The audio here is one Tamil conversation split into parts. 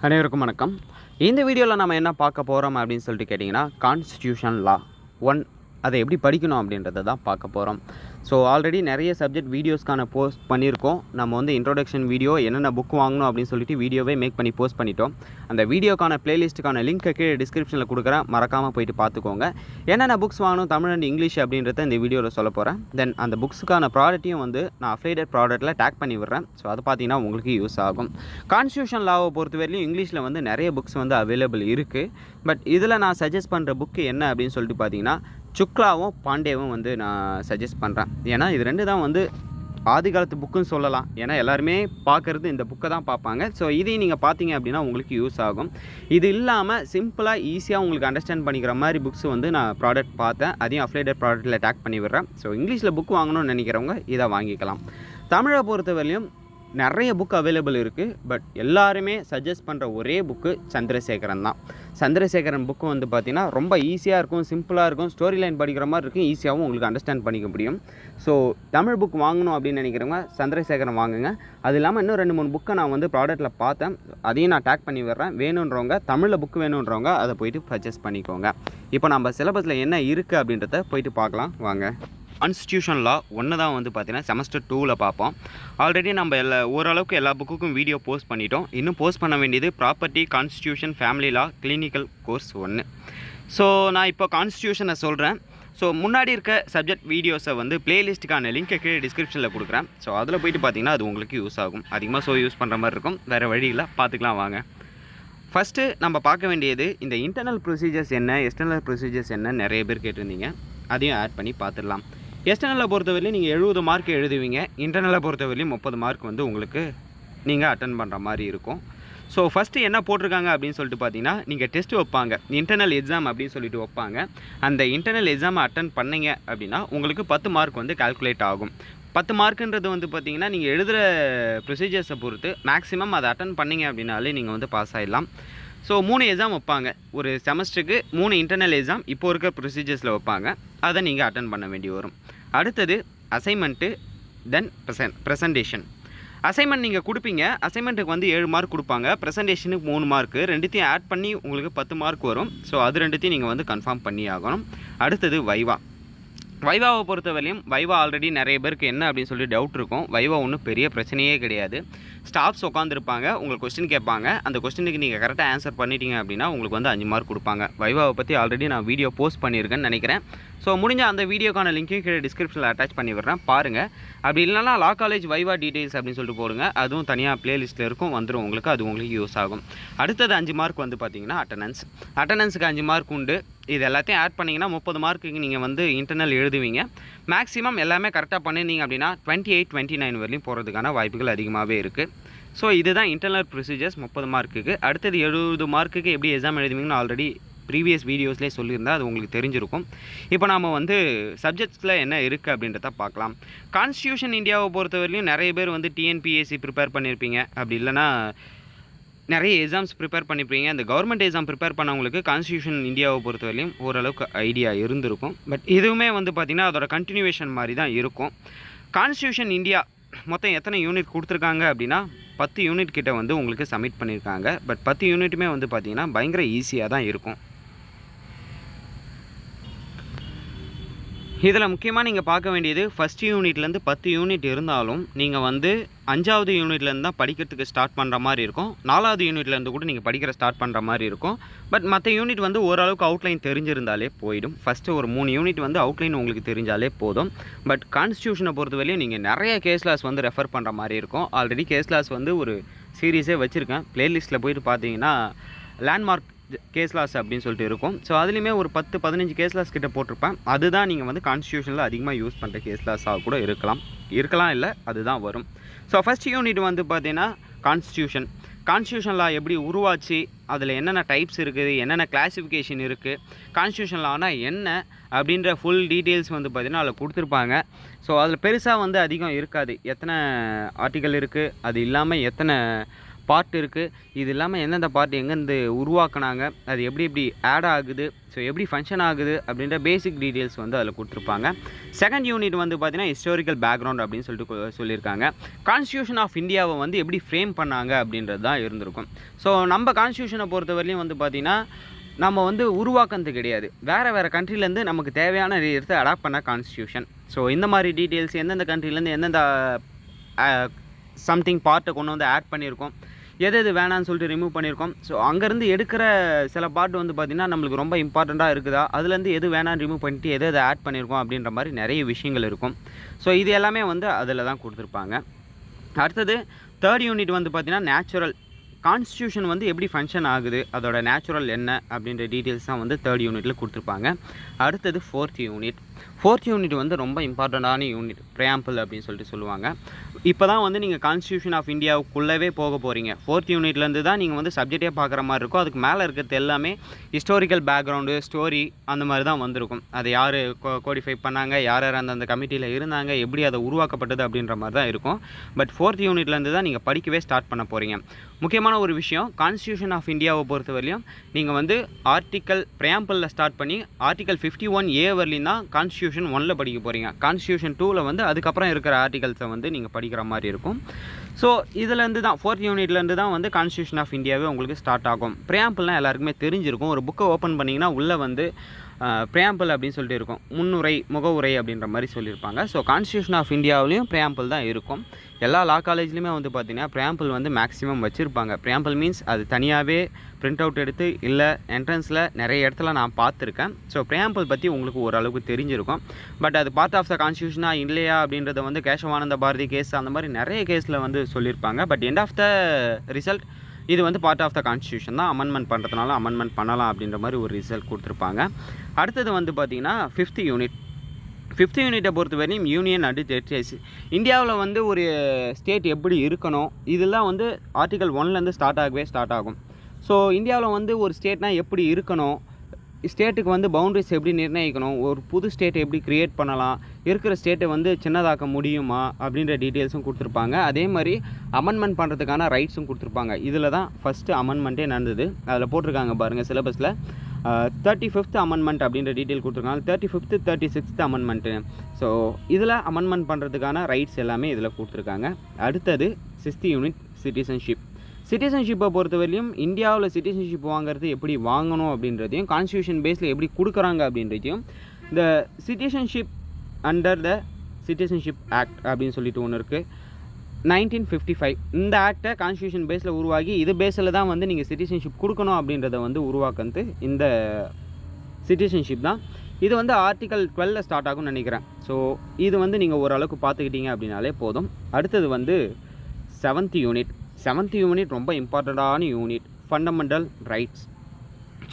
அனைவருக்கும் வணக்கம். இந்த வீடியோவில் நம்ம என்ன பார்க்க போகிறோம் அப்படின்னு சொல்லிட்டு கேட்டிங்கன்னா, கான்ஸ்டியூஷன் லா 1 அதை எப்படி படிக்கணும் அப்படின்றத தான் பார்க்க போகிறோம். ஸோ ஆல்ரெடி நிறைய சப்ஜெக்ட் வீடியோஸ்க்கான போஸ்ட் பண்ணியிருக்கோம். நம்ம வந்து இன்ட்ரோடக்ஷன் வீடியோ என்னென்ன புக் வாங்கணும் அப்படின்னு சொல்லிட்டு வீடியோவே மேக் பண்ணி போஸ்ட் பண்ணிட்டோம். அந்த வீடியோக்கான பிளேலிஸ்ட்டுக்கான லிங்க்கை கீழே டிஸ்கிரிப்ஷனில் கொடுக்குறேன், மறக்காமல் போயிட்டு பார்த்துக்கோங்க. என்னென்ன புக்ஸ் வாங்கணும் தமிழ் அண்ட் இங்கிலீஷ் அப்படின்றத இந்த வீடியோவில் சொல்ல போகிறேன். தென் அந்த புக்ஸுக்கான ப்ராடக்ட்டையும் வந்து நான் அஃபிலியேட்டட் ப்ராடக்ட்டில் டேக் பண்ணி விடுறேன். ஸோ அதை பார்த்தீங்கன்னா உங்களுக்கு யூஸ் ஆகும். கான்ஸ்டியூஷன் லாவை பொறுத்தவரையிலும் இங்கிலீஷில் வந்து நிறைய புக்ஸ் வந்து அவைலபிள் இருக்குது. பட் இதில் நான் சஜஸ்ட் பண்ணுற புக்கு என்ன அப்படின்னு சொல்லிட்டு பார்த்தீங்கன்னா, சுக்லாவும் பாண்டேவும் வந்து நான் சஜஸ்ட் பண்ணுறேன். ஏன்னா இது ரெண்டு தான் வந்து ஆதி காலத்து புக்குன்னு சொல்லலாம். ஏன்னா எல்லாருமே பார்க்குறது இந்த புக்கை தான் பார்ப்பாங்க. ஸோ இதையும் நீங்கள் பார்த்தீங்க அப்படின்னா உங்களுக்கு யூஸ் ஆகும். இது இல்லாமல் சிம்பிளாக ஈஸியாக உங்களுக்கு அண்டர்ஸ்டாண்ட் பண்ணிக்கிற மாதிரி புக்ஸ் வந்து நான் ப்ராடக்ட் பார்த்தேன். அதையும் அஃபிலியேட்டட் ப்ராடக்ட்டில் டேக் பண்ணி விடுறேன். ஸோ இங்கிலீஷில் புக் வாங்கணும்னு நினைக்கிறவங்க இதை வாங்கிக்கலாம். தமிழை பொறுத்தவரையிலும் நிறைய புக் அவைலபிள் இருக்குது. பட் எல்லாருமே சஜஸ்ட் பண்ணுற ஒரே புக்கு சந்திரசேகரன் தான். சந்திரசேகரன் புக்கு வந்து பார்த்திங்கன்னா ரொம்ப ஈஸியாக இருக்கும், சிம்பிளாக இருக்கும், ஸ்டோரி லைன் படிக்கிற மாதிரி இருக்கும், ஈஸியாகவும் உங்களுக்கு அண்டர்ஸ்டாண்ட் பண்ணிக்க முடியும். ஸோ தமிழ் புக் வாங்கணும் அப்படின்னு நினைக்கிறவங்க சந்திரசேகரன் வாங்குங்க. அது இல்லாமல் இன்னும் 2-3 புக்கை நான் வந்து ப்ராடக்ட்டில் பார்த்தேன், அதையும் நான் டேக் பண்ணி விடுறேன். வேணுன்றவங்க தமிழில் புக் வேணுன்றவங்க அதை போய்ட்டு பர்ச்சேஸ் பண்ணிக்கோங்க. இப்போ நம்ம சிலபஸில் என்ன இருக்குது அப்படின்றத போய்ட்டு பார்க்கலாம் வாங்க. கான்ஸ்டியூஷன் லா 1 தான் வந்து பார்த்தீங்கன்னா செமஸ்டர் 2ல் பார்ப்போம். ஆல்ரெடி நம்ம ஓரளவுக்கு எல்லா புக்குக்கும் வீடியோ போஸ்ட் பண்ணிட்டோம். இன்னும் போஸ்ட் பண்ண வேண்டியது ப்ராப்பர்ட்டி, கான்ஸ்டியூஷன், ஃபேமிலி லா, கிளினிக்கல் கோர்ஸ் 1. ஸோ நான் இப்போ கான்ஸ்டியூஷனை சொல்கிறேன். ஸோ முன்னாடி இருக்க சப்ஜெக்ட் வீடியோஸை வந்து பிளேலிஸ்ட்டுக்கான லிங்க்கை கீழே டிஸ்கிரிப்ஷனில் கொடுக்குறேன். ஸோ அதில் போய்ட்டு பார்த்தீங்கன்னா அது உங்களுக்கு யூஸ் ஆகும். அதிகமாக யூஸ் பண்ணுற மாதிரி இருக்கும். வேறு வழியில் பார்த்துக்கலாம் வாங்க. ஃபஸ்ட்டு நம்ம பார்க்க வேண்டியது இந்த இன்டர்னல் ப்ரொசீஜர்ஸ் என்ன, எக்ஸ்டர்னல் ப்ரொசீஜர்ஸ் என்ன நிறைய பேர் கேட்டிருந்தீங்க. அதையும் ஆட் பண்ணி பார்த்துடலாம். எக்ஸ்டர்னலில் பொறுத்தவரையிலும் நீங்கள் 70 மார்க் எழுதுவீங்க. இன்டர்னலில் பொறுத்தவரையிலும் 30 மார்க் வந்து உங்களுக்கு நீங்கள் அட்டன் பண்ணுற மாதிரி இருக்கும். ஸோ ஃபஸ்ட்டு என்ன போட்டிருக்காங்க அப்படின்னு சொல்லிட்டு பார்த்தீங்கன்னா, நீங்கள் டெஸ்ட் வைப்பாங்க, இன்டர்னல் எக்ஸாம் அப்படின்னு சொல்லிட்டு வைப்பாங்க. அந்த இன்டர்னல் எக்ஸாமை அட்டன் பண்ணிங்க அப்படின்னா உங்களுக்கு 10 மார்க் வந்து கால்குலேட் ஆகும். 10 மார்க்குன்றது வந்து பார்த்திங்கன்னா நீங்கள் எழுதுகிற ப்ரொசீஜர்ஸை பொறுத்து மேக்ஸிமம் அதை அட்டன் பண்ணிங்க அப்படின்னாலே நீங்கள் வந்து பாஸ் ஆகிடலாம். ஸோ 3 எக்ஸாம் வைப்பாங்க ஒரு செமஸ்டருக்கு. 3 இன்டர்னல் எக்ஸாம் இப்போ இருக்க ப்ரொசீஜர்ஸில் வைப்பாங்க. அதை நீங்கள் அட்டன் பண்ண வேண்டி வரும். அடுத்தது அசைன்மெண்ட்டு, தென் ப்ரெசன்டேஷன். அசைன்மெண்ட் நீங்கள் கொடுப்பீங்க. அசைன்மெண்ட்டுக்கு வந்து 7 மார்க் கொடுப்பாங்க. ப்ரெசன்டேஷனுக்கு 3 மார்க்கு. ரெண்டுத்தையும் ஆட் பண்ணி உங்களுக்கு 10 மார்க் வரும். ஸோ அது ரெண்டுத்தையும் நீங்கள் வந்து கன்ஃபார்ம் பண்ணி ஆகணும். அடுத்தது வைவா. வைவாவை பொறுத்தவரையும் வைவா ஆல்ரெடி நிறைய பேருக்கு என்ன அப்படின்னு சொல்லி டவுட் இருக்கும். வைவா ஒன்றும் பெரிய பிரச்சனையே கிடையாது. ஸ்டாஃப்ஸ் உட்காந்துருப்பாங்க, உங்களுக்கு கொஸ்டின் கேட்பாங்க. அந்த கொஸ்டினுக்கு நீங்கள் கரெக்டாக ஆன்சர் பண்ணிட்டீங்க அப்படின்னா உங்களுக்கு வந்து 5 மார்க் கொடுப்பாங்க. வைவாவை பற்றி ஆல்ரெடி நான் வீடியோ போஸ்ட் பண்ணியிருக்கேன்னு நினைக்கிறேன். ஸோ முடிஞ்ச அந்த வீடியோக்கான லிங்க்கையும் கீழே டிஸ்கிரிப்ஷனில் அட்டாச் பண்ணி விடுறேன், பாருங்கள். அப்படி இல்லைனா லா காலேஜ் வைவா டீட்டெயில்ஸ் அப்படின்னு சொல்லிட்டு போடுங்க. அதுவும் தனியாக பிளேலிஸ்ட்டில் இருக்கும், வந்துடும் உங்களுக்கு. அது உங்களுக்கு யூஸ் ஆகும். அடுத்தது 5 மார்க் வந்து பார்த்திங்கன்னா அட்டனன்ஸ். அட்டனன்ஸுக்கு 5 மார்க் உண்டு. இது எல்லாத்தையும் ஆட் பண்ணிங்கன்னா 30 மார்க்குக்கு நீங்கள் வந்து இன்டர்னல் எழுதுவீங்க. மேக்ஸிமம் எல்லாமே கரெக்டாக பண்ணியிருந்தீங்க அப்படின்னா 28, 29 வரையும் போகிறதுக்கான வாய்ப்புகள் அதிகமாகவே இருக்குது. ஸோ இதுதான் இன்டர்னல் ப்ரொசீஜர்ஸ் 30 மார்க்குக்கு. அடுத்தது 70 மார்க்குக்கு எப்படி எக்ஸாம் எழுதுவீங்கன்னு ஆல்ரெடி ப்ரீவியஸ் வீடியோஸ்லேயே சொல்லியிருந்தேன், அது உங்களுக்கு தெரிஞ்சிருக்கும். இப்போ நாம் வந்து சப்ஜெக்ட்ஸில் என்ன இருக்குது அப்படின்றத பார்க்கலாம். கான்ஸ்டியூஷன் இந்தியாவை பொறுத்தவரையிலும் நிறைய பேர் வந்து டிஎன்பிஎஸ்சி ப்ரிப்பேர் பண்ணியிருப்பீங்க. அப்படி இல்லைனா நிறைய எக்ஸாம்ஸ் ப்ரிப்பேர் பண்ணியிருப்பீங்க. அந்த கவர்மெண்ட் எக்ஸாம் ப்ரிப்பேர் பண்ணவங்களுக்கு கான்ஸ்டியூஷன் இந்தியாவை பொறுத்தவரையிலும் ஓரளவுக்கு ஐடியா இருந்திருக்கும். பட் இதுவுமே வந்து பார்த்திங்கன்னா அதோட கண்டினியூவேஷன் மாதிரி தான் இருக்கும். கான்ஸ்டியூஷன் இந்தியா மொத்தம் எத்தனை யூனிட் கொடுத்துருக்காங்க அப்படின்னா 10 யூனிட் கிட்ட வந்து உங்களுக்கு சப்மிட் பண்ணியிருக்காங்க. பட் 10 யூனிட்டுமே வந்து பார்த்திங்கன்னா பயங்கர ஈஸியாக தான் இருக்கும். இதில் முக்கியமாக நீங்கள் பார்க்க வேண்டியது ஃபஸ்ட் யூனிட்லேருந்து 10 யூனிட் இருந்தாலும் நீங்கள் வந்து 5வது யூனிட்லேருந்து தான் படிக்கிறதுக்கு ஸ்டார்ட் பண்ணுற மாதிரி இருக்கும். 4வது யூனிட்லேருந்து கூட நீங்கள் படிக்கிற ஸ்டார்ட் பண்ணுற மாதிரி இருக்கும். பட் மற்ற யூனிட் வந்து ஓரளவுக்கு அவுட்லைன் தெரிஞ்சிருந்தாலே போயிடும். ஃபஸ்ட்டு ஒரு 3 யூனிட் வந்து அவுட்லைன் உங்களுக்கு தெரிஞ்சாலே போதும். பட் கான்ஸ்டியூஷனை பொறுத்தவரையிலும் நீங்கள் நிறைய கேஸ் லாஸ் வந்து ரெஃபர் பண்ணுற மாதிரி இருக்கும். ஆல்ரெடி கேஸ் லாஸ் வந்து ஒரு சீரீஸே வச்சுருக்கேன். ப்ளேலிஸ்ட்டில் போயிட்டு பார்த்தீங்கன்னா லேண்ட்மார்க் கேஸ் லாஸ் அப்படின்னு சொல்லிட்டு இருக்கும். ஸோ அதுலேயுமே ஒரு 10-15 கேஸ் லாஸ் கிட்ட போட்டிருப்பேன். அதுதான் நீங்கள் வந்து கான்ஸ்டியூஷனில் அதிகமாக யூஸ் பண்ணுற கேஸ் லாஸாக கூட இருக்கலாம் இல்லை, அதுதான் வரும். ஸோ ஃபஸ்ட் யூனிட் வந்து பார்த்தீங்கன்னா கான்ஸ்டியூஷன் லா எப்படி உருவாச்சு, அதில் என்னென்ன டைப்ஸ் இருக்குது, என்னென்ன கிளாசிஃபிகேஷன் இருக்குது, கான்ஸ்டியூஷன் லானா என்ன அப்படின்ற ஃபுல் டீட்டெயில்ஸ் வந்து பார்த்திங்கன்னா அதில் கொடுத்துருப்பாங்க. ஸோ அதில் பெருசாக வந்து அதிகம் இருக்காது. எத்தனை ஆர்டிக்கல் இருக்குது, அது இல்லாமல் எத்தனை பார்ட் இருக்குது. இது இல்லாமல் எந்தெந்த பார்ட் எங்கேருந்து உருவாக்குனாங்க, அது எப்படி ஆட் ஆகுது, ஸோ எப்படி ஃபங்க்ஷன் ஆகுது அப்படின்ற பேசிக் டீட்டெயில்ஸ் வந்து அதில் கொடுத்துருப்பாங்க. செகண்ட் யூனிட் வந்து பார்த்திங்கன்னா ஹிஸ்டாரிக்கல் பேக்ரவுண்ட் அப்படின்னு சொல்லிட்டு சொல்லியிருக்காங்க. கான்ஸ்டியூஷன் ஆஃப் இந்தியாவை வந்து எப்படி ஃப்ரேம் பண்ணாங்க அப்படின்றது தான் இருந்திருக்கும். ஸோ நம்ம கான்ஸ்டியூஷனை பொறுத்தவரையிலையும் வந்து பார்த்திங்கன்னா நம்ம வந்து உருவாக்குறது கிடையாது, வேறு கண்ட்ரிலேருந்து நமக்கு தேவையான எடுத்து அடாப்ட் பண்ண கான்ஸ்டியூஷன். ஸோ இந்த மாதிரி டீட்டெயில்ஸ் எந்தெந்த கண்ட்ரிலேருந்து எந்தெந்த சம்திங் பார்ட்டை கொண்டு வந்து ஆட் பண்ணியிருக்கோம், எது வேணான்னு சொல்லிட்டு ரிமூவ் பண்ணியிருக்கோம். ஸோ அங்கேருந்து எடுக்கிற சில பார்ட் வந்து பார்த்திங்கன்னா நம்மளுக்கு ரொம்ப இம்பார்ட்டண்ட்டாக இருக்குதா, அதுலேருந்து எது வேணான்னு ரிமூவ் பண்ணிட்டு எதை ஆட் பண்ணியிருக்கோம் அப்படின்ற மாதிரி நிறைய விஷயங்கள் இருக்கும். ஸோ இது எல்லாமே வந்து அதில் தான் கொடுத்துருப்பாங்க. அடுத்தது தேர்ட் யூனிட் வந்து பார்த்திங்கன்னா நேச்சுரல் கான்ஸ்டியூஷன் வந்து எப்படி ஃபங்க்ஷன் ஆகுது, அதோட நேச்சுரல் என்ன அப்படின்ற டீட்டெயில்ஸ் தான் வந்து தேர்ட் யூனிட்டில் கொடுத்துருப்பாங்க. அடுத்தது ஃபோர்த் யூனிட் வந்து ரொம்ப இம்பார்ட்டண்ட்டான யூனிட், ப்ரியாம்பிள் அப்படின்னு சொல்லிட்டு சொல்லுவாங்க. இப்போ தான் வந்து நீங்கள் கான்ஸ்டியூஷன் ஆஃப் இந்தியாவுக்குள்ளவே போக போகிறீங்க. ஃபோர்த் யூனிட்லேருந்து தான் நீங்கள் வந்து சப்ஜெக்டே பார்க்குற மாதிரி இருக்கும். அதுக்கு மேலே இருக்கிறது எல்லாமே ஹிஸ்டாரிக்கல் பேக்ரவுண்டு, ஸ்டோரி அந்த மாதிரி தான் வந்திருக்கும். அதை யார் கோடிஃபை பண்ணாங்க, யார் அந்தந்த கமிட்டியில் இருந்தாங்க, எப்படி அதை உருவாக்கப்பட்டது அப்படின்ற மாதிரி தான் இருக்கும். பட் ஃபோர்த் யூனிட்லேருந்து தான் நீங்கள் படிக்கவே ஸ்டார்ட் பண்ண போகிறீங்க. முக்கியமான ஒரு விஷயம், கான்ஸ்டியூஷன் ஆஃப் இந்தியாவை பொறுத்தவரையிலும் நீங்கள் வந்து ஆர்டிக்கல் ப்ரியாம்பிளில் ஸ்டார்ட் பண்ணி ஆர்டிக்கல் 51A வரலையும் தான் கான்ஸ்டியூஷன் 1ல் படிக்க போகிறீங்க. கான்ஸ்டியூஷன் 2ல் வந்து அதுக்கப்புறம் இருக்கிற ஆர்டிகல்ஸை வந்து நீங்கள் படிக்கிற மாதிரி இருக்கும். ஸோ இதுலேருந்து தான் ஃபோர்த் யூனிட்லேருந்து தான் வந்து கான்ஸ்டியூஷன் ஆஃப் இந்தியாவே உங்களுக்கு ஸ்டார்ட் ஆகும். ப்ரியாம்பிள்னால் எல்லாருக்குமே தெரிஞ்சிருக்கும். ஒரு புக்கை ஓப்பன் பண்ணிங்கன்னா உள்ளே வந்து ப்ரியாம்பிள் அப்படின்னு சொல்லிட்டு இருக்கும், முகவுரை அப்படின்ற மாதிரி சொல்லியிருப்பாங்க. ஸோ கான்ஸ்டியூஷன் ஆஃப் இந்தியாவிலையும் ப்ரியாம்பிள் தான் இருக்கும். எல்லா லா காலேஜ்லையுமே வந்து பார்த்திங்கன்னா ப்ரியாம்பிள் வந்து மேக்ஸிமம் வச்சுருப்பாங்க. ப்ரியாம்பிள் மீன்ஸ் அது தனியாகவே பிரிண்ட் அவுட் எடுத்து இல்லை என்ட்ரன்ஸில் நிறைய இடத்துல நான் பார்த்துருக்கேன். ஸோ ப்ரியாம்பிள் பற்றி உங்களுக்கு ஓரளவுக்கு தெரிஞ்சிருக்கும். பட் அது பார்ட் ஆஃப் த கான்ஸ்டியூஷனாக இல்லையா அப்படின்றத வந்து கேசவானந்த பாரதி கேஸ் அந்த மாதிரி நிறைய கேஸில் வந்து சொல்லியிருப்பாங்க. But end of the result இது வந்து பார்ட் ஆஃப் த கான்ஸ்டியூஷன் தான், அமெண்ட்மெண்ட் பண்ணுறதுனால அமெண்ட்மெண்ட் பண்ணலாம் அப்படின்ற மாதிரி ஒரு ரிசல்ட் கொடுத்துருப்பாங்க. அடுத்தது வந்து பார்த்திங்கன்னா ஃபிஃப்த் யூனிட்டை பொறுத்தவரையும் யூனியன் அண்ட் டெரிட்டரிஸ். இந்தியாவில் வந்து ஒரு ஸ்டேட் எப்படி இருக்கணும், இதெல்லாம் வந்து ஆர்டிகல் 1லேருந்து ஸ்டார்ட் ஆகும். ஸோ இந்தியாவில் வந்து ஒரு ஸ்டேட்னால் எப்படி இருக்கணும், ஸ்டேட்டுக்கு வந்து பவுண்ட்ரிஸ் எப்படி நிர்ணயிக்கணும், ஒரு புது ஸ்டேட்டை எப்படி க்ரியேட் பண்ணலாம், இருக்கிற ஸ்டேட்டை வந்து சின்னதாக்க முடியுமா அப்படின்ற டீட்டெயில்ஸும் கொடுத்துருப்பாங்க. அதே மாதிரி அமெண்ட்மெண்ட் பண்ணுறதுக்கான ரைட்ஸும் கொடுத்துருப்பாங்க. இதில் தான் ஃபஸ்ட்டு அமெண்ட்மெண்ட்டே நடந்தது. அதில் போட்டிருக்காங்க பாருங்கள் சிலபஸில் 35th அமெண்ட்மெண்ட் அப்படின்ற டீட்டெயில் கொடுத்துருக்காங்க, 35th 36th அமெண்ட்மெண்ட்டு. ஸோ இதில் அமெண்ட்மெண்ட் பண்ணுறதுக்கான ரைட்ஸ் எல்லாமே இதில் கொடுத்துருக்காங்க. அடுத்தது 6th யூனிட் சிட்டிசன்ஷிப்பை பொறுத்தவரையிலும் இந்தியாவில் சிட்டிசன்ஷிப் வாங்குறது எப்படி வாங்கணும் அப்படின்றதையும், கான்ஸ்டியூஷன் பேஸில் எப்படி கொடுக்குறாங்க அப்படின்றதையும், இந்த citizenship under the citizenship act அப்படின்னு சொல்லிட்டு ஒன்று இருக்குது 1955. இந்த ஆக்டை கான்ஸ்டியூஷன் பேஸில் உருவாகி இது பேஸில் தான் வந்து நீங்கள் சிட்டிசன்ஷிப் கொடுக்கணும் அப்படின்றத வந்து உருவாக்குறது இந்த சிட்டிசன்ஷிப் தான். இது வந்து ஆர்டிகல் 12ல் ஸ்டார்ட் ஆகும்னு நினைக்கிறேன். ஸோ இது வந்து நீங்கள் ஓரளவுக்கு பார்த்துக்கிட்டீங்க அப்படின்னாலே போதும். அடுத்தது வந்து 7th யூனிட் ரொம்ப இம்பார்ட்டண்ட்டான யூனிட், ஃபண்டமெண்டல் ரைட்ஸ்.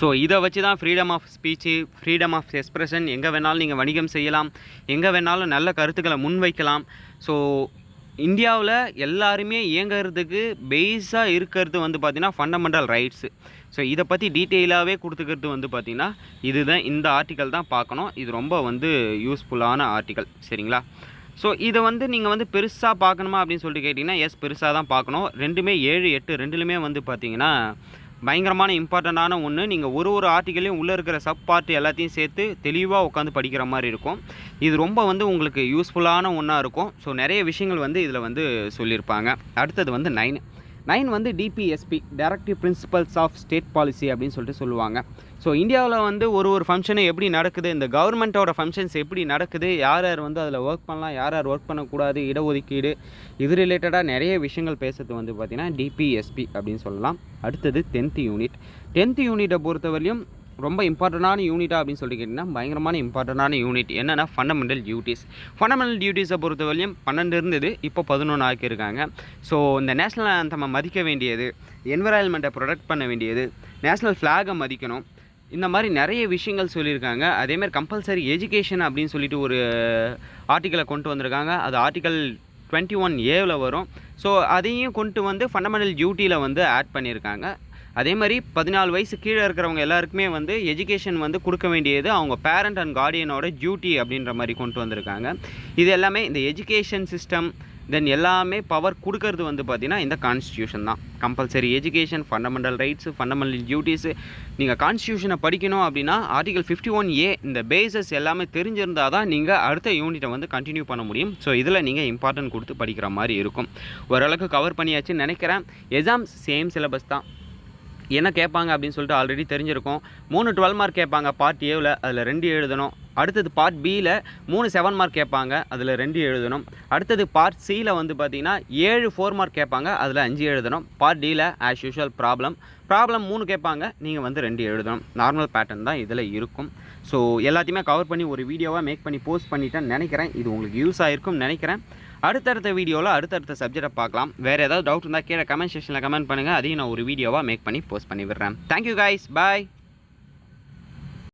ஸோ இதை வச்சு தான் freedom of speech, freedom of expression, எங்கே வேணாலும் நீங்கள் வணிகம் செய்யலாம், எங்கே வேணாலும் நல்ல கருத்துக்களை முன்வைக்கலாம். ஸோ இந்தியாவில் எல்லாருமே இயங்கிறதுக்கு பேஸாக இருக்கிறது வந்து பார்த்திங்கன்னா ஃபண்டமெண்டல் ரைட்ஸு. ஸோ இதை பற்றி டீட்டெயிலாகவே கொடுத்துக்கிறது வந்து பார்த்திங்கன்னா இதுதான், இந்த ஆர்டிக்கல் தான் பார்க்கணும். இது ரொம்ப வந்து யூஸ்ஃபுல்லான ஆர்டிக்கல், சரிங்களா? ஸோ இதை வந்து நீங்கள் வந்து பெருசாக பார்க்கணுமா அப்படின்னு சொல்லிட்டு கேட்டிங்கன்னா எஸ், பெருசாக தான் பார்க்கணும். 7, 8 ரெண்டுலேயுமே வந்து பார்த்திங்கன்னா பயங்கரமான இம்பார்ட்டண்ட்டான ஒன்று. நீங்கள் ஒரு ஆர்டிக்கலையும் உள்ளே இருக்கிற சப் பார்ட் எல்லாத்தையும் சேர்த்து தெளிவாக உட்காந்து படிக்கிற மாதிரி இருக்கும். இது ரொம்ப வந்து உங்களுக்கு யூஸ்ஃபுல்லான ஒன்றா இருக்கும். ஸோ நிறைய விஷயங்கள் வந்து இதில் வந்து சொல்லியிருப்பாங்க. அடுத்தது வந்து 9 வந்து DPSP, directive principles of state policy அப்படின்னு சொல்லிட்டு சொல்லுவாங்க. ஸோ இந்தியாவில் வந்து ஒரு ஃபங்க்ஷனு எப்படி நடக்குது, இந்த கவர்மெண்ட்டோட ஃபங்க்ஷன்ஸ் எப்படி நடக்குது, யார் வந்து அதில் ஒர்க் பண்ணலாம், யார் ஒர்க் பண்ணக்கூடாது, இடஒதுக்கீடு, இது ரிலேட்டடாக நிறைய விஷயங்கள் பேசுறது வந்து பார்த்திங்கன்னா டிபிஎஸ்பி அப்படின்னு சொல்லலாம். அடுத்தது 10th யூனிட்டை பொறுத்தவரையும் ரொம்ப இம்பார்ட்டண்டான யூனிட்டா அப்படின்னு சொல்லி கேட்டிங்கன்னா பயங்கரமான இம்பார்ட்டண்டான யூனிட் என்னென்னா ஃபண்டமெண்டல் டியூட்டிஸை பொறுத்தவரையும் 12 இருந்தது, இப்போ 11 ஆக்கியிருக்காங்க. ஸோ இந்த நேஷ்னல் ஆந்தமை மதிக்க வேண்டியது, என்விரான்மெண்ட்டை ப்ரொடெக்ட் பண்ண வேண்டியது, நேஷ்னல் ஃப்ளாகை மதிக்கணும், இந்த மாதிரி நிறைய விஷயங்கள் சொல்லியிருக்காங்க. அதேமாதிரி கம்பல்சரி எஜுகேஷன் அப்படின்னு சொல்லிட்டு ஒரு ஆர்டிக்கலை கொண்டு வந்திருக்காங்க. அது ஆர்டிக்கல் 21A வரும். ஸோ அதையும் கொண்டு வந்து ஃபண்டமெண்டல் டியூட்டியில் வந்து ஆட் பண்ணியிருக்காங்க. அதே மாதிரி 14 வயசு கீழே இருக்கிறவங்க எல்லாருக்குமே வந்து எஜுகேஷன் வந்து கொடுக்க வேண்டியது அவங்க பேரண்ட் அண்ட் கார்டியனோட டியூட்டி அப்படின்ற மாதிரி கொண்டு வந்திருக்காங்க. இது எல்லாமே இந்த எஜுகேஷன் சிஸ்டம், தென் எல்லாமே பவர் கொடுக்கறது வந்து பார்த்திங்கன்னா இந்த கான்ஸ்டியூஷன் தான். Compulsory education, fundamental rights, fundamental duties. நீங்கள் கான்ஸ்டியூஷனை படிக்கணும் அப்படின்னா ஆர்டிகல் 51A இந்த பேசஸ் எல்லாமே தெரிஞ்சிருந்தால் தான் நீங்கள் அடுத்த யூனிட்டை வந்து கண்டினியூ பண்ண முடியும். ஸோ இதில் நீங்கள் இம்பார்ட்டன்ட் கொடுத்து படிக்கிற மாதிரி இருக்கும். ஓரளவுக்கு கவர் பண்ணியாச்சுன்னு நினைக்கிறேன். எக்ஸாம்ஸ் சேம் சிலபஸ் தான். என்ன கேட்பாங்க அப்படின்னு சொல்லிட்டு ஆல்ரெடி தெரிஞ்சிருக்கும். 3 12 மார்க் கேட்பாங்க பார்ட் ஏவில், அதில் 2 எழுதணும். அடுத்தது பார்ட் பியில் 3 7 மார்க் கேட்பாங்க, அதில் 2 எழுதணும். அடுத்தது பார்ட் சியில் வந்து பார்த்திங்கன்னா 7 4 மார்க் கேட்பாங்க, அதில் 5 எழுதணும். பார்ட் டியில் ஆஸ் யூஷுவல் ப்ராப்ளம் 3 கேட்பாங்க, நீங்கள் வந்து 2 எழுதணும். நார்மல் பேட்டர்ன் தான் இதில் இருக்கும். ஸோ எல்லாத்தையுமே கவர் பண்ணி ஒரு வீடியோவாக மேக் பண்ணி போஸ்ட் பண்ணிட்டேன்னு நினைக்கிறேன். இது உங்களுக்கு யூஸ் ஆகிருக்கும்னு நினைக்கிறேன். அடுத்தடுத்த வீடியோவில் அடுத்தடுத்த சப்ஜெக்டை பார்க்கலாம். வேறு ஏதாவது டவுட் இருந்தால் கீழே கமெண்ட் செக்ஷனில் கமெண்ட் பண்ணுங்கள். அதையும் நான் ஒரு வீடியோவாக மேக் பண்ணி போஸ்ட் பண்ணி விடுறேன். தேங்க்யூ கைஸ், பாய்.